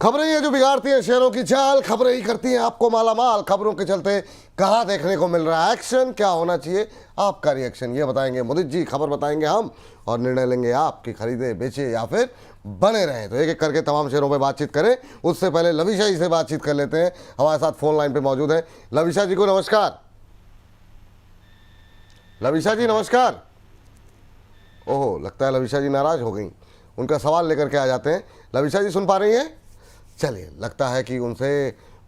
खबरें ये जो बिगाड़ती हैं शेयरों की चाल, खबरें ही करती हैं आपको मालामाल। खबरों के चलते कहाँ देखने को मिल रहा है एक्शन, क्या होना चाहिए आपका रिएक्शन, ये बताएंगे मुदित जी, खबर बताएंगे हम और निर्णय लेंगे आप कि खरीदे बेचे या फिर बने रहें। तो एक एक करके तमाम शेयरों पे बातचीत करें, उससे पहले लविशा जी से बातचीत कर लेते हैं। हमारे साथ फोन लाइन पे मौजूद हैं लविशा जी को नमस्कार। लविशा जी नमस्कार। ओहो, लगता है लविशा जी नाराज हो गई, उनका सवाल लेकर के आ जाते हैं। लविशा जी सुन पा रही हैं? चलिए, लगता है कि उनसे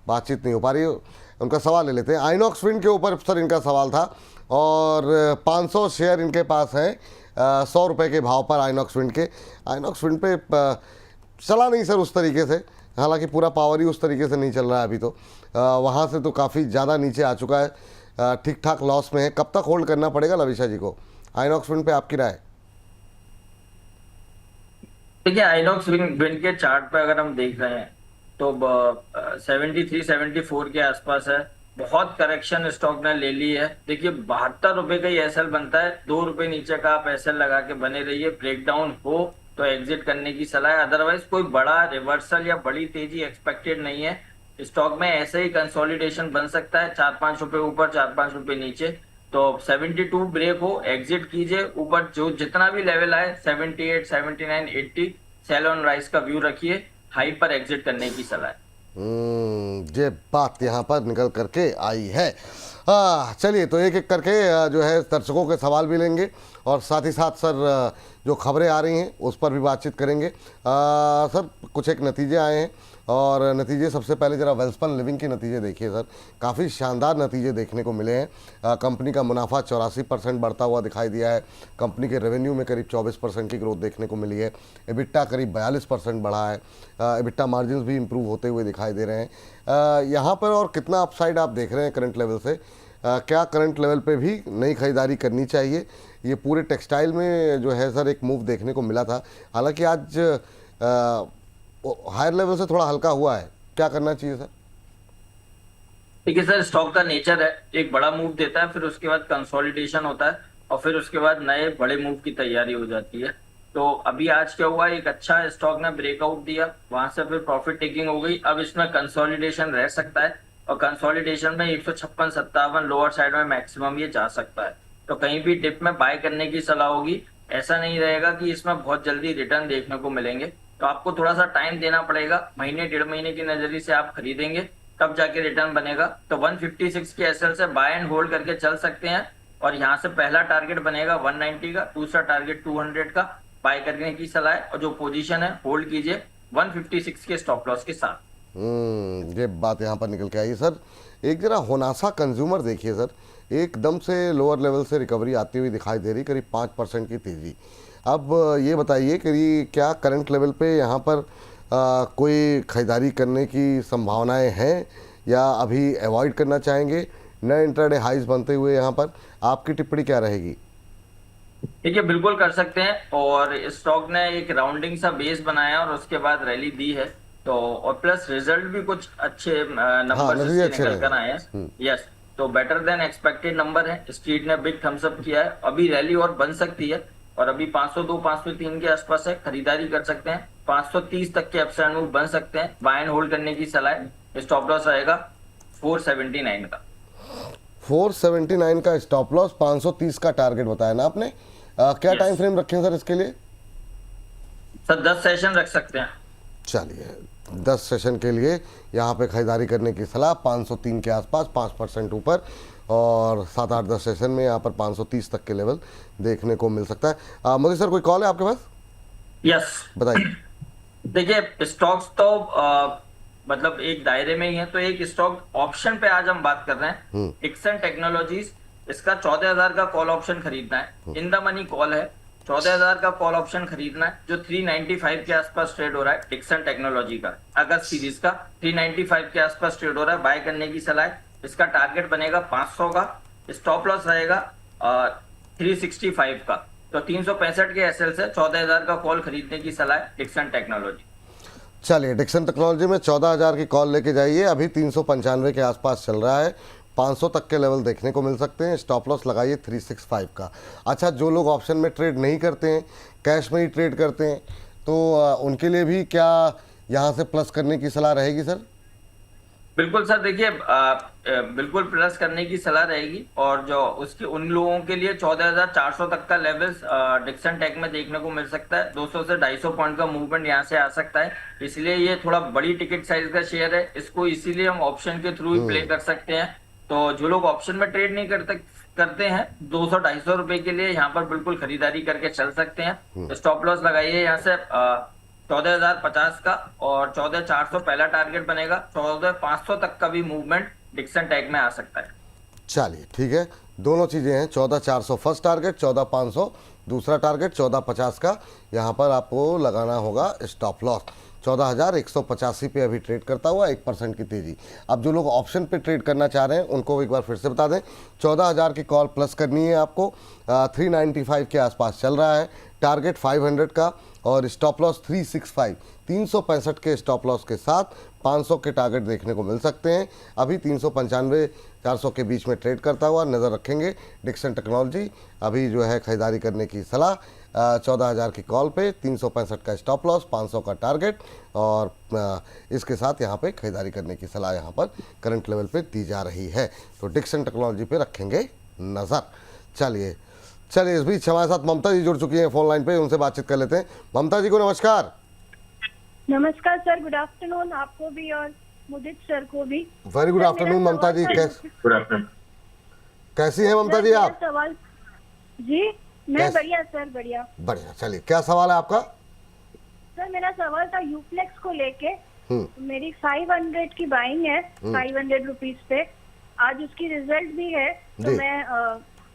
बातचीत नहीं हो पा रही, उनका सवाल ले लेते हैं। आइनॉक्स विंड के ऊपर सर इनका सवाल था और 500 शेयर इनके पास हैं 100 रुपये के भाव पर आइनॉक्स विंड के। आइनॉक्स विंड पे चला नहीं सर उस तरीके से, हालांकि पूरा पावर ही उस तरीके से नहीं चल रहा है अभी, तो वहाँ से तो काफ़ी ज़्यादा नीचे आ चुका है, ठीक ठाक लॉस में है। कब तक होल्ड करना पड़ेगा लविशा जी को आइनॉक्स विंड पे, आपकी राय? देखिए, आइनॉक्स विंड के चार्ट पे अगर हम देख रहे हैं तो 73-74 के आसपास है। बहुत करेक्शन स्टॉक ने ले ली है। देखिए, 72 रुपए का ही एसएल बनता है। 2 रुपए नीचे का आप एसएल लगा के बने रहिए। ब्रेकडाउन हो तो एग्जिट करने की सलाह है, अदरवाइज कोई बड़ा रिवर्सल या बड़ी तेजी एक्सपेक्टेड नहीं है। स्टॉक में ऐसे ही कंसोलिडेशन बन सकता है, 4-5 रुपए ऊपर 4-5 रुपए नीचे। तो 72 ब्रेक हो, एग्जिट कीजिए। ऊपर जो जितना भी लेवल आए 78, 79, 80 सेल ऑन राइस का व्यू रखिए। हाई पर एग्जिट करने की सलाह है। ये बात यहाँ पर निकल करके आई है। चलिए, तो एक एक करके जो है दर्शकों के सवाल भी लेंगे और साथ ही साथ सर जो खबरें आ रही हैं उस पर भी बातचीत करेंगे। सर कुछ एक नतीजे आए हैं और नतीजे सबसे पहले ज़रा वेल्सपन लिविंग के नतीजे देखिए सर, काफ़ी शानदार नतीजे देखने को मिले हैं। कंपनी का मुनाफा 84% बढ़ता हुआ दिखाई दिया है। कंपनी के रेवेन्यू में करीब 24% की ग्रोथ देखने को मिली है। एबिटा करीब 42% बढ़ा है। एबिटा मार्जिन भी इम्प्रूव होते हुए दिखाई दे रहे हैं। यहाँ पर और कितना अपसाइड आप देख रहे हैं करंट लेवल से? क्या करंट लेवल पे भी नई खरीदारी करनी चाहिए? ये पूरे टेक्सटाइल में जो है सर एक मूव देखने को मिला था, हालांकि आज हायर लेवल से थोड़ा हल्का हुआ है, क्या करना चाहिए सर? देखिए सर, स्टॉक का नेचर है, एक बड़ा मूव देता है, फिर उसके बाद कंसोलिडेशन होता है और फिर उसके बाद नए बड़े मूव की तैयारी हो जाती है। तो अभी आज क्या हुआ, एक अच्छा स्टॉक ने ब्रेकआउट दिया, वहां से फिर प्रॉफिट टेकिंग हो गई। अब इसमें कंसोलिडेशन रह सकता है और कंसोलिडेशन में 156-57 लोअर साइड में मैक्सिमम ये जा सकता है। तो कहीं भी डिप में बाय करने की सलाह होगी। ऐसा नहीं रहेगा कि इसमें बहुत जल्दी रिटर्न देखने को मिलेंगे, तो आपको थोड़ा सा टाइम देना पड़ेगा। महीने 1.5 महीने की नजरिए से आप खरीदेंगे तब जाके रिटर्न बनेगा। तो 156 के एसएल से बाय एंड होल्ड करके चल सकते हैं और यहाँ से पहला टारगेट बनेगा 190 का, दूसरा टारगेट 200 का। बाय करने की सलाह है और जो पोजीशन है होल्ड कीजिए 156 के स्टॉप लॉस के साथ। ये बात यहाँ पर निकल के आई सर। एक जरा होनासा कंज्यूमर देखिए सर, एकदम से लोअर लेवल से रिकवरी आती हुई दिखाई दे रही, करीब 5% की तेज़ी। अब ये बताइए कि क्या करंट लेवल पे यहाँ पर कोई खरीदारी करने की संभावनाएं हैं या अभी अवॉइड करना चाहेंगे? नए इंट्राडे हाइज बनते हुए यहाँ पर आपकी टिप्पणी क्या रहेगी? देखिए, बिल्कुल कर सकते हैं। और स्टॉक ने एक राउंडिंग सा बेस बनाया और उसके बाद रैली दी है। तो और प्लस रिजल्ट भी कुछ अच्छे हाँ, नंबर नतीजे से अच्छे निकल कर रहे आए हैं। हैं। यस, तो बेटर देन एक्सपेक्टेड नंबर है। स्ट्रीट ने बिग थम्स अप किया है। अभी रैली और बन सकती है और अभी 502 503 के आसपास है, खरीदारी कर सकते हैं। 530 तक के अपसाइड मूव बन सकते हैं। बाय एंड होल्ड करने की सलाह है। स्टॉप लॉस रहेगा 479 का। 479 का स्टॉप लॉस, 530 का टारगेट बताया ना आपने? क्या टाइम फ्रेम रखें सर इसके लिए? सर 10 सेशन रख सकते हैं। चलिए, 10 सेशन के लिए यहाँ पे खरीदारी करने की सलाह। 503 के आसपास 5% ऊपर और 7-8-10 सेशन में यहाँ पर 530 तक के लेवल देखने को मिल सकता है। मोदी सर कोई कॉल है आपके पास? यस, बताइए। देखिए स्टॉक्स तो मतलब एक दायरे में ही है। तो एक स्टॉक ऑप्शन पे आज हम बात कर रहे हैं, एक्सन टेक्नोलॉजीज। इसका 14,000 का कॉल ऑप्शन खरीदना है। इन द मनी कॉल है, 14,000 का कॉल ऑप्शन खरीदना है, जो 395 के आसपास ट्रेड हो रहा है। एक्सन टेक्नोलॉजी का अगस्त सीरीज का 395 के आसपास ट्रेड हो रहा है। बाय करने की सलाह है। इसका टारगेट बनेगा 500 का, स्टॉप लॉस रहेगा 365 का। तो 365 के एसएल से 14,000 का कॉल खरीदने की सलाह है डिक्सन टेक्नोलॉजी। चलिए, डिक्सन टेक्नोलॉजी में 14,000 की कॉल लेके जाइए। अभी 395 के आसपास चल रहा है, 500 तक के लेवल देखने को मिल सकते हैं। स्टॉप लॉस लगाइए 365 का। अच्छा, जो लोग ऑप्शन में ट्रेड नहीं करते हैं, कैश में ही ट्रेड करते हैं, तो उनके लिए भी क्या यहाँ से प्लस करने की सलाह रहेगी सर? बिल्कुल सर, देखिए बिल्कुल प्लस करने की सलाह रहेगी। और जो उसके उन लोगों के लिए 14,400 तक का लेवल्स डिक्सन टेक में देखने को मिल सकता है। 200 से 250 पॉइंट का मूवमेंट यहाँ से आ सकता है, इसलिए ये थोड़ा बड़ी टिकट साइज का शेयर है। इसको इसीलिए हम ऑप्शन के थ्रू ही प्ले कर सकते हैं। तो जो लोग ऑप्शन में ट्रेड नहीं करते हैं, 200-250 रुपए के लिए यहाँ पर बिल्कुल खरीदारी करके चल सकते हैं। स्टॉप लॉस लगाइए यहाँ से 14,050 का, और 14,400 पहला टारगेट बनेगा। 14,500 तक का भी मूवमेंट डिक्सन टैग में आ सकता है। चलिए ठीक है, दोनों चीज़ें हैं। 14,400 फर्स्ट टारगेट, 14,500 दूसरा टारगेट, 14,50 का यहाँ पर आपको लगाना होगा स्टॉप लॉस। 14,185 पे अभी ट्रेड करता हुआ 1% की तेज़ी। अब जो लोग ऑप्शन पे ट्रेड करना चाह रहे हैं उनको एक बार फिर से बता दें, 14,000 की कॉल प्लस करनी है आपको। 395 के आसपास चल रहा है, टारगेट 500 का और स्टॉप लॉस 365, 365 के स्टॉप लॉस के साथ 500 के टारगेट देखने को मिल सकते हैं। अभी 395-400 के बीच में ट्रेड करता हुआ नज़र रखेंगे डिक्सन टेक्नोलॉजी। अभी जो है खरीदारी करने की सलाह 14,000 की कॉल पे, 365 का स्टॉप लॉस, 500 का टारगेट, और इसके साथ यहाँ पे खरीदारी करने की सलाह यहाँ पर करंट लेवल पे दी जा रही है। तो डिक्सन टेक्नोलॉजी पे रखेंगे नज़र। चलिए इस बीच हमारे साथ ममता जी जुड़ चुकी हैं फोन लाइन पे, उनसे बातचीत कर लेते हैं। ममता जी को नमस्कार। नमस्कार सर, गुड आफ्टरनून आपको भी और मुदित सर को भी। वेरी गुड आफ्टरनून ममता जी, गुड आफ्टरनून। कैसी हैं ममता जी आप? सवाल जी, मैं बढ़िया सर, बढ़िया। चलिए क्या सवाल है आपका? सर मेरा सवाल था यूफ्लेक्स को लेके। मेरी 500 की बाइंग है, 500 रुपीज पे। आज उसकी रिजल्ट भी है, तो मैं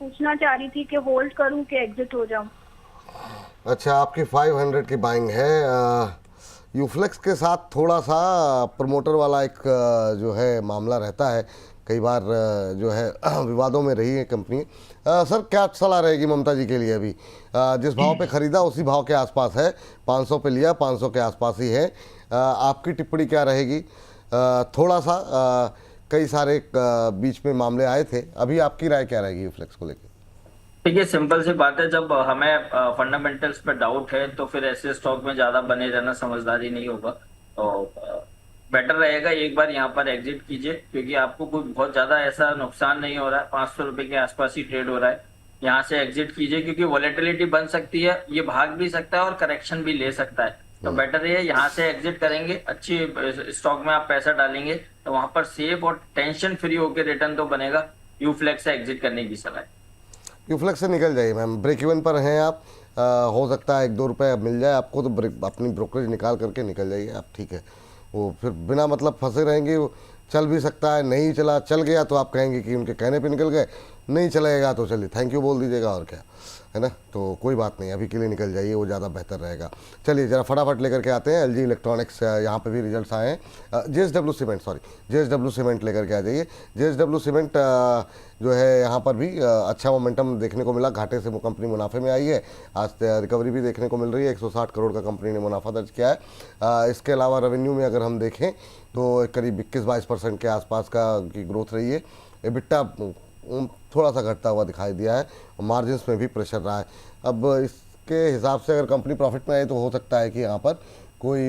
पूछना चाह रही थी कि होल्ड करूं कि एग्जिट हो जाऊं। अच्छा, आपकी 500 की बाइंग है। यूफ्लेक्स के साथ थोड़ा सा प्रमोटर वाला एक जो है मामला रहता है, कई बार जो है विवादों में रही है कंपनी। सर क्या सलाह रहेगी ममता जी के लिए? अभी जिस भाव पे खरीदा उसी भाव के आसपास है, 500 पे लिया, 500 के आसपास ही है। आपकी टिप्पणी क्या रहेगी? थोड़ा सा कई सारे बीच में मामले आए थे, अभी आपकी राय क्या रहेगी यूफ्लेक्स को लेकर? देखिए सिंपल सी बात है, जब हमें फंडामेंटल्स पे डाउट है तो फिर ऐसे स्टॉक में ज्यादा बने रहना समझदारी नहीं होगा। तो बेटर रहेगा एक बार यहाँ पर एग्जिट कीजिए, क्योंकि आपको कोई बहुत ज्यादा ऐसा नुकसान नहीं हो रहा है। 500 रुपए के आसपास ही ट्रेड हो रहा है, यहाँ से एग्जिट कीजिए, क्योंकि वॉलेटिलिटी बन सकती है, ये भाग भी सकता है और करेक्शन भी ले सकता है। तो बेटर है यहाँ से एग्जिट करेंगे, अच्छी स्टॉक में आप पैसा डालेंगे तो वहां पर सेफ और टेंशन फ्री होकर रिटर्न तो बनेगा। यूफ्लेक्स से एग्जिट करने की सलाह। यूफ्लेक्स से निकल जाइए मैम, ब्रेक इवन पर हैं आप। हो सकता है 1-2 रुपये मिल जाए आपको, तो अपनी ब्रोकरेज निकाल करके निकल जाइए आप, ठीक है। वो फिर बिना मतलब फंसे रहेंगे। वो चल भी सकता है, नहीं चला, चल गया तो आप कहेंगे कि उनके कहने पे निकल गए, नहीं चलेगा तो चलिए थैंक यू बोल दीजिएगा, और क्या है ना। तो कोई बात नहीं, अभी के लिए निकल जाइए, वो ज़्यादा बेहतर रहेगा। चलिए ज़रा फटाफट लेकर के आते हैं। LG इलेक्ट्रॉनिक्स, यहाँ पे भी रिजल्ट्स आए हैं। JSW सीमेंट लेकर के आ जाइए। JSW सीमेंट जो है यहाँ पर भी अच्छा मोमेंटम देखने को मिला, घाटे से वो कंपनी मुनाफे में आई है। आज रिकवरी भी देखने को मिल रही है, 160 करोड़ का कंपनी ने मुनाफा दर्ज किया है। इसके अलावा रेवेन्यू में अगर हम देखें तो करीब 21-22% के आसपास की ग्रोथ रही है। एबिटा थोड़ा सा घटता हुआ दिखाई दिया है, मार्जिन्स में भी प्रेशर रहा है। अब इसके हिसाब से अगर कंपनी प्रॉफिट में आए तो हो सकता है कि यहाँ पर कोई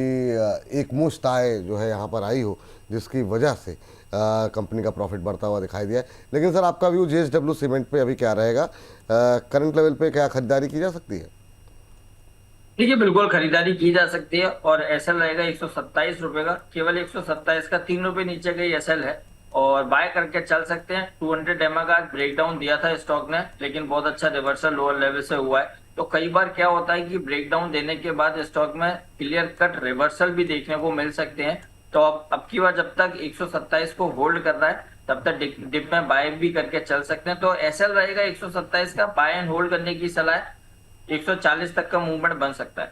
एक मुश्त आय जो है यहाँ पर आई हो, जिसकी वजह से कंपनी का प्रॉफिट बढ़ता हुआ दिखाई दिया है। लेकिन सर आपका व्यू JSW सीमेंट पे अभी क्या रहेगा? करंट लेवल पे क्या खरीदारी की जा सकती है? देखिए बिल्कुल खरीदारी की जा सकती है, और एसएल रहेगा 127 रुपए का, केवल 127 का, 3 रुपए नीचे का ही एसएल है, और बाय करके चल सकते हैं। 200 एमए का ब्रेकडाउन दिया था स्टॉक ने, लेकिन बहुत अच्छा रिवर्सल लोअर लेवल से हुआ है। तो कई बार क्या होता है कि ब्रेकडाउन देने के बाद स्टॉक में क्लियर कट रिवर्सल भी देखने को मिल सकते हैं। तो अब की बार जब तक 127 को होल्ड कर रहा है तब तक डिप में बाय भी करके चल सकते हैं। तो एसएल रहेगा 127 का, बाय एंड होल्ड करने की सलाह है। 140 तक का मूवमेंट बन सकता है।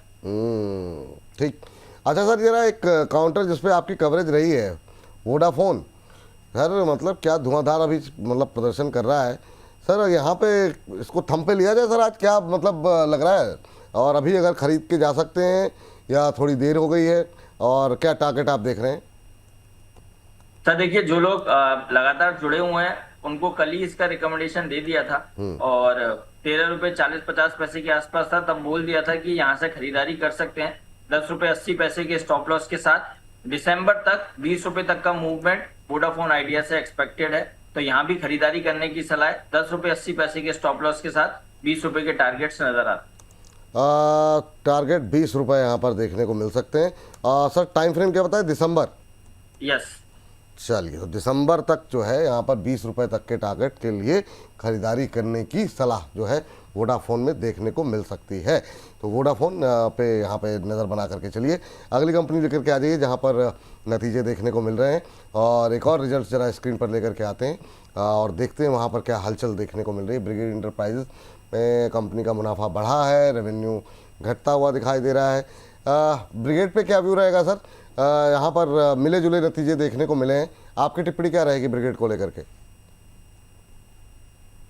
ठीक। अच्छा सर, जरा एक काउंटर जिसपे आपकी कवरेज रही है, वोडाफोन सर, मतलब क्या धुआंधार अभी मतलब प्रदर्शन कर रहा है सर। यहाँ पे इसको थंब पे लिया जाए सर, आज क्या मतलब लग रहा है? और अभी अगर खरीद के जा सकते हैं या थोड़ी देर हो गई है, और क्या टारगेट आप देख रहे हैं? सर देखिए, जो लोग लगातार जुड़े हुए हैं उनको कल ही इसका रिकमेंडेशन दे दिया था, और 13 रुपए 40-50 पैसे के आसपास था, तब बोल दिया था कि यहाँ से खरीदारी कर सकते हैं। ₹10.80 के स्टॉप लॉस के साथ। दिसंबर तक ₹20 तक का मूवमेंट वोडाफोन आइडिया से एक्सपेक्टेड है, तो यहाँ भी खरीदारी करने की सलाह है। ₹10.80 के स्टॉप लॉस के साथ ₹20 के टारगेट्स नजर आते हैं। टारगेट ₹20 यहाँ पर देखने को मिल सकते हैं। सर टाइम फ्रेम क्या बताए? दिसंबर। यस, चलिए, तो दिसंबर तक जो है यहाँ पर ₹20 तक के टारगेट के लिए खरीदारी करने की सलाह जो है वोडाफोन में देखने को मिल सकती है। तो वोडाफोन पे यहाँ पे नज़र बना करके चलिए। अगली कंपनी लेकर के आ जाइए जहाँ पर नतीजे देखने को मिल रहे हैं, और एक और रिजल्ट ज़रा स्क्रीन पर लेकर के आते हैं और देखते हैं वहाँ पर क्या हलचल देखने को मिल रही है। ब्रिगेड इंटरप्राइजेज में कंपनी का मुनाफा बढ़ा है, रेवेन्यू घटता हुआ दिखाई दे रहा है। ब्रिगेड पे क्या व्यू रहेगा सर? यहाँ पर मिले जुले नतीजे देखने को मिले हैं, आपकी टिप्पणी क्या रहेगी ब्रिगेड को लेकर के?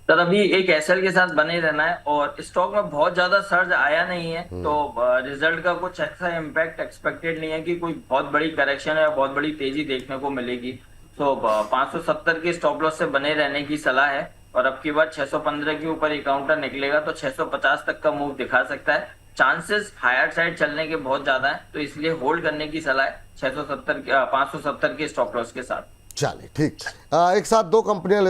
सर अभी एक एसएल के साथ बने रहना है, और स्टॉक में बहुत ज्यादा सर्ज आया नहीं है, तो रिजल्ट का कुछ ऐसा इम्पैक्ट एक्सपेक्टेड नहीं है कि कोई बहुत बड़ी करेक्शन या बहुत बड़ी तेजी देखने को मिलेगी। तो 570 के स्टॉप लॉस से बने रहने की सलाह है, और अब की बार 615 के ऊपर एक काउंटर निकलेगा तो 650 तक का मूव दिखा सकता है। चांसेस हायर साइड चलने के बहुत ज्यादा है, तो इसलिए होल्ड करने की सलाह है 570 के स्टॉप लॉस के साथ। चलिए ठीक। एक साथ दो कंपनियां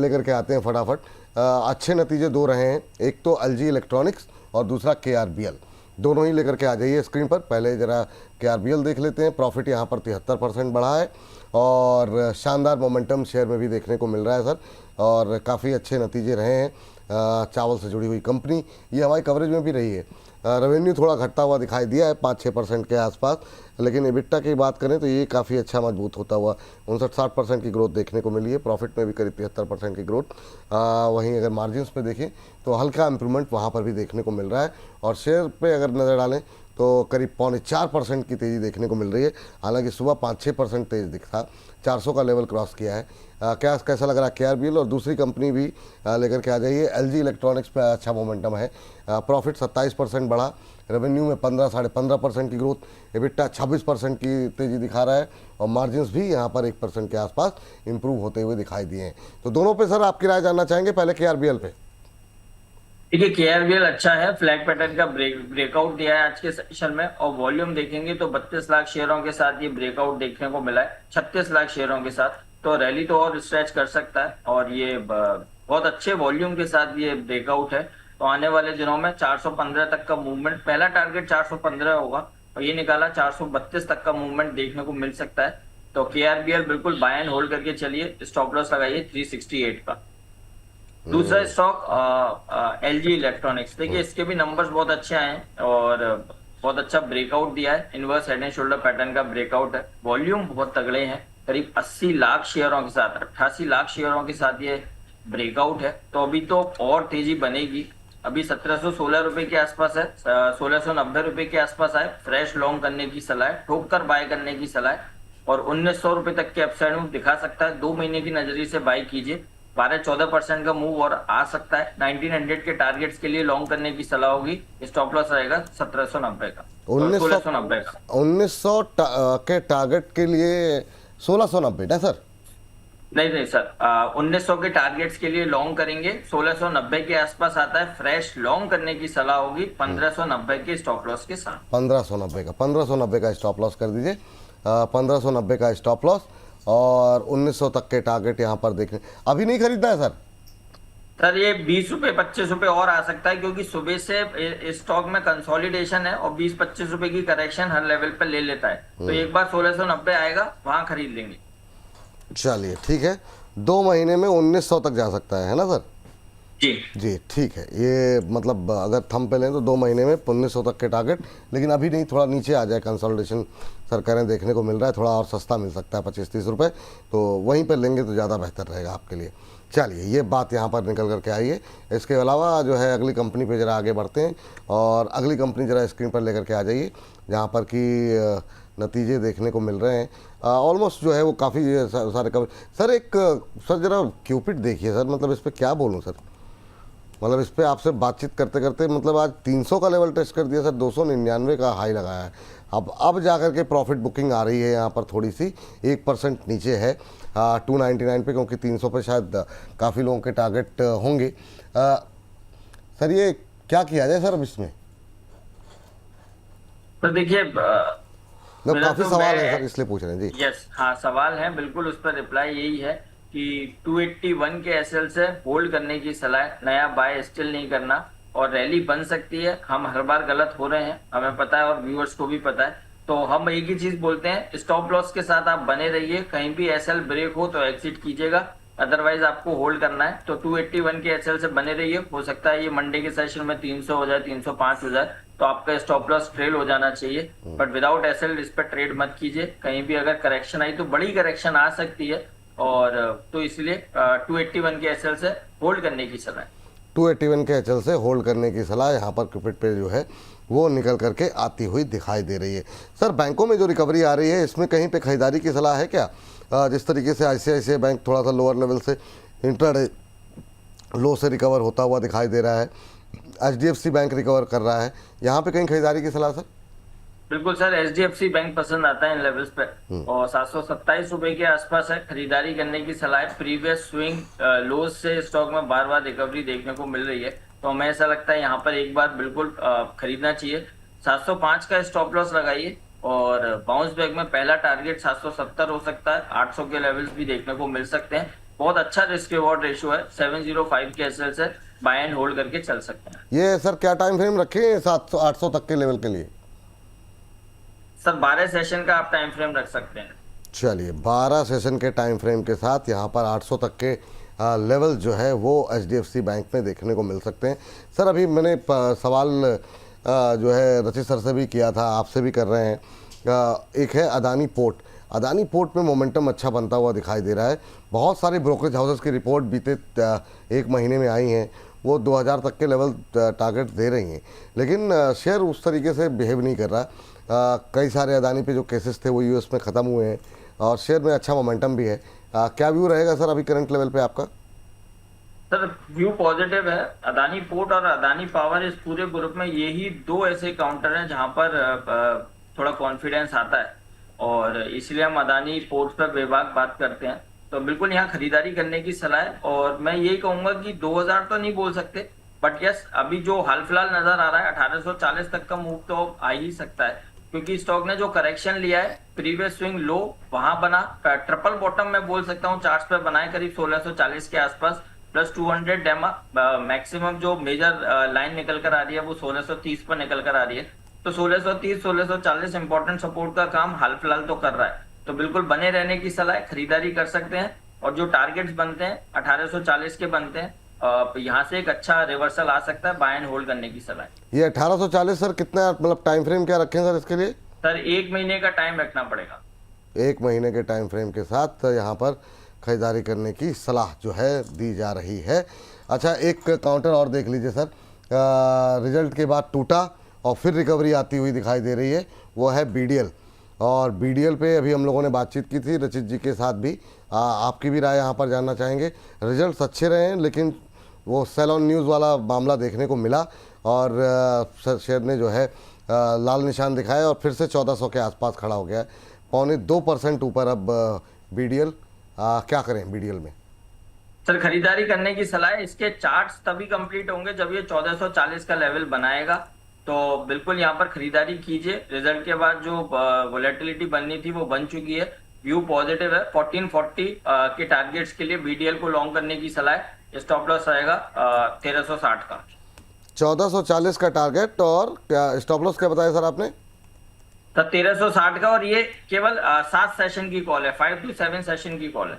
लेकर के आते हैं फटाफट। अच्छे नतीजे दो रहे हैं, एक तो एलजी इलेक्ट्रॉनिक्स और दूसरा केआरबीएल। दोनों ही लेकर के आ जाइए स्क्रीन पर। पहले ज़रा केआरबीएल देख लेते हैं। प्रॉफिट यहाँ पर 73% बढ़ा है, और शानदार मोमेंटम शेयर में भी देखने को मिल रहा है सर, और काफ़ी अच्छे नतीजे रहे हैं। चावल से जुड़ी हुई कंपनी, ये हमारी कवरेज में भी रही है। रेवेन्यू थोड़ा घटता हुआ दिखाई दिया है 5-6% के आसपास, लेकिन एबिटा की बात करें तो ये काफ़ी अच्छा मजबूत होता हुआ 59-60% की ग्रोथ देखने को मिली है। प्रॉफिट में भी करीब 73% की ग्रोथ। वहीं अगर मार्जिन्स पे देखें तो हल्का इंप्रूवमेंट वहाँ पर भी देखने को मिल रहा है, और शेयर पे अगर नज़र डालें तो करीब 3.25% की तेज़ी देखने को मिल रही है। हालांकि सुबह 5-6% तेज़ दिखा, 400 का लेवल क्रॉस किया है। क्या कैसा लग रहा है केआरबीएल? और दूसरी कंपनी भी लेकर के आ जाइए। एलजी इलेक्ट्रॉनिक्स पे अच्छा मोमेंटम है। प्रॉफिट 27% बढ़ा, रेवेन्यू में 15-15.5% की ग्रोथ, एबिटा 26% की तेज़ी दिखा रहा है, और मार्जिन्स भी यहाँ पर 1% के आसपास इंप्रूव होते हुए दिखाई दिए हैं। तो दोनों पे सर आपकी राय जानना चाहेंगे, पहले केआरबीएल पे। देखिए, केआरबीएल अच्छा है, फ्लैग पैटर्न का ब्रेकआउट दिया है आज के सेशन में, और वॉल्यूम देखेंगे तो 32 लाख शेयरों के साथ ये ब्रेकआउट देखने को मिला है 36 लाख शेयरों के साथ। तो रैली तो और स्ट्रेच कर सकता है, और ये बहुत अच्छे वॉल्यूम के साथ ये ब्रेकआउट है। तो आने वाले दिनों में 415 तक का मूवमेंट, पहला टारगेट 415 होगा, और ये निकाला 432 तक का मूवमेंट देखने को मिल सकता है। तो केआरबीएल बिल्कुल बाय एंड होल्ड करके चलिए, स्टॉप लॉस लगाइए 368 का। दूसरा स्टॉक एलजी इलेक्ट्रॉनिक्स, देखिए इसके भी नंबर्स बहुत अच्छे आए हैं, और बहुत अच्छा ब्रेकआउट दिया है। Inverse head and shoulder pattern का ब्रेकआउट है, वॉल्यूम बहुत तगड़े हैं, करीब 80 लाख शेयरों के साथ, 88 लाख शेयरों के साथ ये ब्रेकआउट है। तो अभी तो और तेजी बनेगी। अभी 1716 रुपए के आसपास है, 1690 रुपए के आसपास आए, फ्रेश लॉन्ग करने की सलाह है, ठोक कर बाय करने की सलाह है, और 1900 रुपए तक के अपसाइड मूव दिखा सकता है। 2 महीने की नजरिए से बाय कीजिए, 12-14% का मूव और आ सकता है। 1900 के टारगेट्स के लिए लॉन्ग करने की सलाह होगी। स्टॉप लॉस रहेगा 1790 का, 1690 का। 1900 के टारगेट के लिए 1690 ना सर? नहीं सर, 1900 के टारगेट्स के लिए लॉन्ग करेंगे, 1690 के आसपास आता है, फ्रेश लॉन्ग करने की सलाह होगी 1590 के स्टॉप लॉस के साथ। 1590 का स्टॉप लॉस कर दीजिए। 1590 का स्टॉप लॉस, और 1900 तक के टारगेट यहाँ पर देखने। अभी नहीं खरीदना है सर? सर ये 20 रुपए 25 रुपए और आ सकता है, क्योंकि सुबह से स्टॉक में कंसोलिडेशन है, और 20-25 रुपए की करेक्शन हर लेवल पर ले लेता है। तो एक बार 1690 आएगा, वहां खरीद लेंगे। चलिए ठीक है, 2 महीने में 1900 तक जा सकता है ना सर? जी ठीक है। ये मतलब अगर थंब पे लें तो 2 महीने में 1900 तक के टारगेट, लेकिन अभी नहीं, थोड़ा नीचे आ जाए, कंसोलिडेशन सर करें देखने को मिल रहा है, थोड़ा और सस्ता मिल सकता है 25-30 रुपये, तो वहीं पर लेंगे तो ज़्यादा बेहतर रहेगा आपके लिए। चलिए, ये बात यहाँ पर निकल करके आई है। इसके अलावा जो है अगली कंपनी पे ज़रा आगे बढ़ते हैं, और अगली कंपनी ज़रा स्क्रीन पर लेकर के आ जाइए, जहाँ पर कि नतीजे देखने को मिल रहे हैं। ऑलमोस्ट जो है वो काफ़ी सारे कवर। सर एक सर ज़रा क्यूपिड देखिए सर, मतलब इस पर क्या बोलूँ सर, मतलब इस पर आपसे बातचीत करते करते मतलब आज 300 का लेवल टेस्ट कर दिया सर, 299 का हाई लगाया है। अब जाकर के प्रॉफिट बुकिंग आ रही है यहाँ पर, थोड़ी सी 1% नीचे है 299 पे, क्योंकि 300 पे शायद काफ़ी लोगों के टारगेट होंगे। सर ये क्या किया जाए सर अब इसमें? तो देखिए मेरा काफी तो सवाल है मैं सर, इसलिए पूछ रहे हैं जी। यस हाँ सवाल है बिल्कुल, उस पर रिप्लाई यही है कि 281 के एसएल से होल्ड करने की सलाह है, नया बाय स्टिल नहीं करना। और रैली बन सकती है, हम हर बार गलत हो रहे हैं, हमें पता है और व्यूअर्स को भी पता है। तो हम एक ही चीज बोलते हैं, स्टॉप लॉस के साथ आप बने रहिए, कहीं भी एसएल ब्रेक हो तो एग्जिट कीजिएगा, अदरवाइज आपको होल्ड करना है। तो 281 के एसएल से बने रहिए, हो सकता है ये मंडे के सेशन में 300 हो जाए, 305 हो जाए, तो आपका स्टॉप लॉस ट्रेल हो जाना चाहिए। बट विदाउट एसएल इस पर ट्रेड मत कीजिए, कहीं भी अगर करेक्शन आई तो बड़ी करेक्शन आ सकती है, और तो इसलिए 281 के एसएल से होल्ड करने की सलाह है। 281 के एचएल से होल्ड करने की सलाह यहाँ पर क्रिकेट पे जो है वो निकल करके आती हुई दिखाई दे रही है। सर बैंकों में जो रिकवरी आ रही है इसमें कहीं पे खरीदारी की सलाह है क्या? जिस तरीके से आईसीआईसीआई बैंक थोड़ा सा लोअर लेवल से इंट्राडे लो से रिकवर होता हुआ दिखाई दे रहा है, एचडीएफसी बैंक रिकवर कर रहा है, यहाँ पे कहीं खरीदारी की सलाह सर? बिल्कुल सर, एचडीएफसी बैंक पसंद आता है इन लेवल्स पे, और 727 रुपए के आसपास है, खरीदारी करने की सलाह है। प्रीवियस स्विंग लोज से स्टॉक में बार बार रिकवरी देखने को मिल रही है, तो हमें ऐसा लगता है यहाँ पर एक बार बिल्कुल खरीदना चाहिए। 705 का स्टॉप लॉस लगाइए, और बाउंस बैक में पहला टारगेट 770 हो सकता है, 800 के लेवल्स भी देखने को मिल सकते हैं। बहुत अच्छा रिस्क रिवॉर्ड रेशियो है, 705 के एसएल से बाय एंड होल्ड करके चल सकते हैं। ये सर क्या टाइम फ्रेम रखे 700-800 तक के लेवल के लिए? सर 12 सेशन का आप टाइम फ्रेम रख सकते हैं। चलिए 12 सेशन के टाइम फ्रेम के साथ यहाँ पर 800 तक के लेवल जो है वो एचडीएफसी बैंक में देखने को मिल सकते हैं। सर अभी मैंने सवाल जो है रचित सर से भी किया था, आपसे भी कर रहे हैं। एक है अदानी पोर्ट। अदानी पोर्ट में मोमेंटम अच्छा बनता हुआ दिखाई दे रहा है। बहुत सारे ब्रोकरेज हाउसेस की रिपोर्ट बीते एक महीने में आई हैं, वो 2000 तक के लेवल टारगेट दे रही हैं, लेकिन शेयर उस तरीके से बिहेव नहीं कर रहा। कई सारे अदानी पे जो केसेस थे वो यूएस में ख़त्म हुए हैं और शेयर में अच्छा मोमेंटम भी है। क्या व्यू रहेगा सर अभी करंट लेवल पे आपका? सर व्यू पॉजिटिव है। अदानी पोर्ट और अदानी पावर, इस पूरे ग्रुप में यही दो ऐसे काउंटर हैं जहां पर थोड़ा कॉन्फिडेंस आता है, और इसलिए हम अदानी पोर्ट पर बेबाक बात करते हैं। तो बिल्कुल यहाँ खरीदारी करने की सलाह है, और मैं यही कहूंगा कि 2000 तो नहीं बोल सकते, बट यस अभी जो हाल फिलहाल नजर आ रहा है 1840 तक का मूव तो आ ही सकता है, क्योंकि स्टॉक ने जो करेक्शन लिया है, प्रीवियस स्विंग लो वहां बना, ट्रिपल बॉटम मैं बोल सकता हूँ चार्ट्स पे बनाए करीब 1640 के आसपास, प्लस 200 डेमा, मैक्सिमम जो मेजर लाइन निकल कर आ रही है वो 1630 पर निकल कर आ रही है। तो 1630 1640 इंपॉर्टेंट सपोर्ट का काम हाल फिलहाल तो कर रहा है, तो बिल्कुल बने रहने की सलाह है, खरीदारी कर सकते हैं। और जो टारगेट्स बनते हैं 1840 के बनते हैं, यहाँ से एक अच्छा रिवर्सल आ सकता है, बाय एंड होल्ड करने की सलाह है। ये 1840 सर कितना मतलब टाइम फ्रेम क्या रखें सर इसके लिए? सर 1 महीने का टाइम रखना पड़ेगा। 1 महीने के टाइम फ्रेम के साथ यहाँ पर खरीदारी करने की सलाह जो है दी जा रही है। अच्छा एक काउंटर और देख लीजिए सर, रिजल्ट के बाद टूटा और फिर रिकवरी आती हुई दिखाई दे रही है, वो है बीडीएल। और बीडीएल पे अभी हम लोगों ने बातचीत की थी रचित जी के साथ भी, आपकी भी राय यहाँ पर जानना चाहेंगे। रिजल्ट्स अच्छे रहे हैं, लेकिन वो सेल ऑन न्यूज़ वाला मामला देखने को मिला और शेयर ने जो है लाल निशान दिखाया और फिर से 1400 के आसपास खड़ा हो गया है, 2.25% ऊपर अब बीडीएल। क्या करें बीडीएल में? सर खरीदारी करने की सलाह है। इसके चार्ट्स तभी कंप्लीट होंगे जब ये 1440 का लेवल बनाएगा, तो बिल्कुल यहाँ पर खरीदारी कीजिए। रिजल्ट के बाद जो वोलेटिलिटी बननी थी वो बन चुकी है, व्यू पॉजिटिव है। 1440 के टारगेट्स के लिए बीडीएल को लॉन्ग करने की सलाह है। स्टॉप लॉस आएगा 1360 का। 1440 का टारगेट, और क्या स्टॉप लॉस क्या बताया सर आपने? तो 1360 का, और ये केवल 7 सेशन की कॉल है, 5 to 7 सेशन की कॉल है।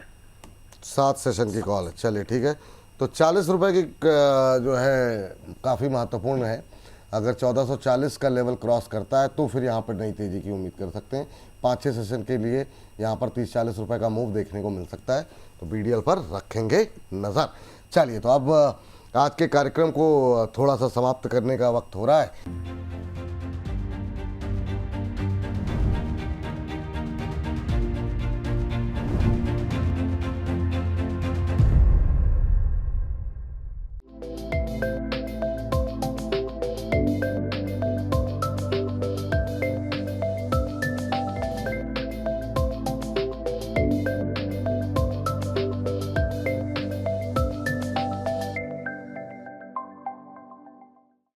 7 सेशन की कॉल है, चलिए ठीक है। तो 40 रुपये की जो है काफ़ी महत्वपूर्ण है। अगर 1440 का लेवल क्रॉस करता है तो फिर यहाँ पर नई तेज़ी की उम्मीद कर सकते हैं। 5-6 सेशन के लिए यहाँ पर 30-40 रुपये का मूव देखने को मिल सकता है, तो बीडीएल पर रखेंगे नज़र। चलिए तो अब आज के कार्यक्रम को थोड़ा सा समाप्त करने का वक्त हो रहा है।